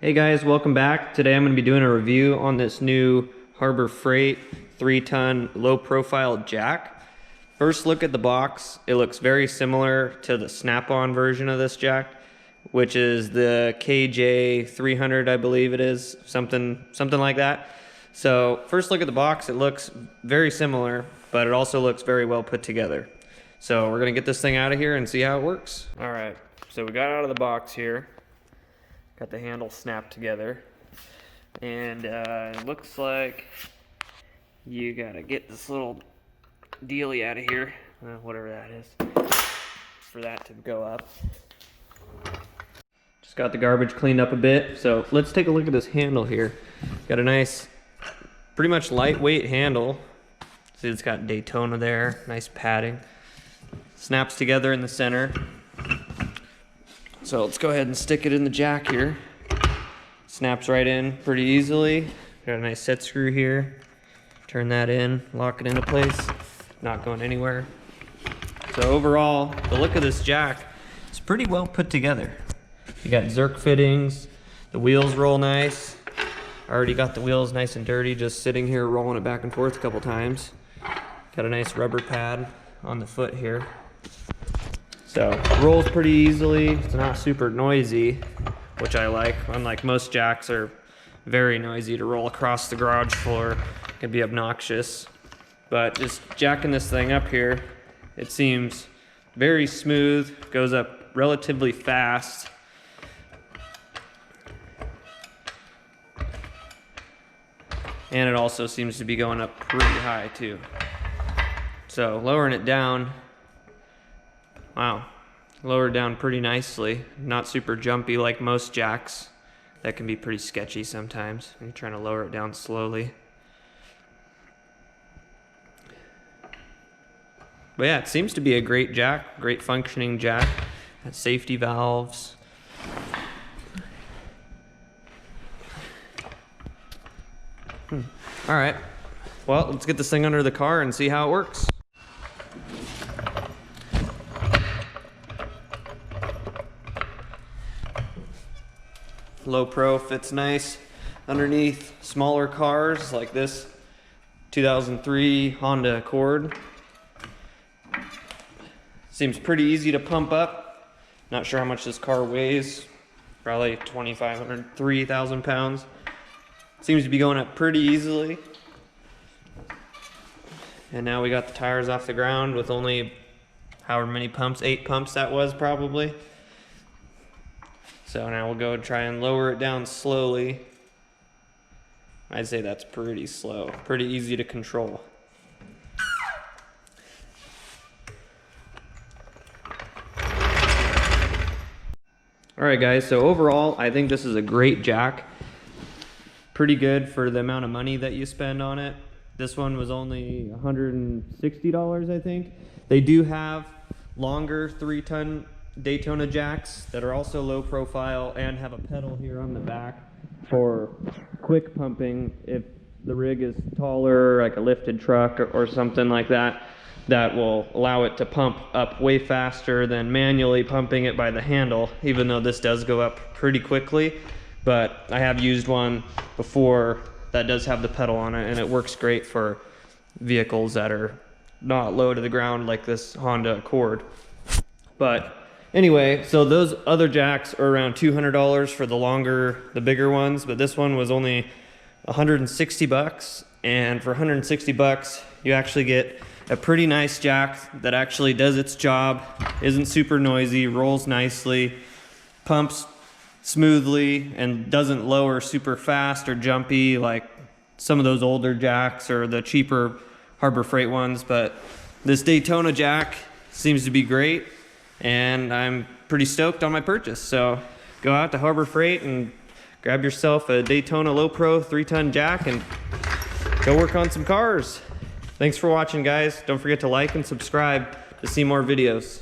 Hey guys, welcome back. Today I'm going to be doing a review on this new Harbor Freight 3-ton low profile jack. First look at the box. It looks very similar to the snap-on version of this jack, which is the KJ 300, I believe it is, something like that. So first look at the box. It looks very similar, but it also looks very well put together. So we're going to get this thing out of here and see how it works. All right, so we got out of the box here. Got the handle snapped together, and it looks like you gotta get this little dealie out of here, whatever that is, for that to go up. Just got the garbage cleaned up a bit, so let's take a look at this handle here. Got a nice, pretty much lightweight handle. See, it's got Daytona there, nice padding. Snaps together in the center. So let's go ahead and stick it in the jack here. Snaps right in pretty easily. Got a nice set screw here. Turn that in, lock it into place, not going anywhere. So overall, the look of this jack is pretty well put together. You got Zerk fittings, the wheels roll nice. Already got the wheels nice and dirty, just sitting here rolling it back and forth a couple times. Got a nice rubber pad on the foot here. So rolls pretty easily. It's not super noisy, which I like. Unlike most jacks are very noisy to roll across the garage floor. It can be obnoxious. But just jacking this thing up here, it seems very smooth, goes up relatively fast. And it also seems to be going up pretty high too. So lowering it down, wow, lowered down pretty nicely. Not super jumpy like most jacks. That can be pretty sketchy sometimes when you're trying to lower it down slowly. But yeah, it seems to be a great jack, great functioning jack. Has safety valves. All right, well, let's get this thing under the car and see how it works. Low pro fits nice underneath smaller cars like this 2003 Honda Accord. Seems pretty easy to pump up. Not sure how much this car weighs. Probably 2,500, 3,000 pounds. Seems to be going up pretty easily. And now we got the tires off the ground with only however many pumps, 8 pumps that was probably. So now we'll go try and lower it down slowly. I'd say that's pretty slow, pretty easy to control. All right guys, so overall, I think this is a great jack. Pretty good for the amount of money that you spend on it. This one was only $160, I think. They do have longer 3-ton Daytona jacks that are also low profile and have a pedal here on the back for quick pumping if the rig is taller, like a lifted truck or something like that. That will allow it to pump up way faster than manually pumping it by the handle, even though this does go up pretty quickly. But I have used one before that does have the pedal on it, and it works great for vehicles that are not low to the ground like this Honda Accord. But anyway, so those other jacks are around $200 for the bigger ones, but this one was only 160 bucks. And for 160 bucks, you actually get a pretty nice jack that actually does its job, isn't super noisy, rolls nicely, pumps smoothly, and doesn't lower super fast or jumpy like some of those older jacks or the cheaper Harbor Freight ones. But this Daytona jack seems to be great, and I'm pretty stoked on my purchase. So go out to Harbor Freight and grab yourself a Daytona Low Pro 3-ton jack and go work on some cars. Thanks for watching, guys. Don't forget to like and subscribe to see more videos.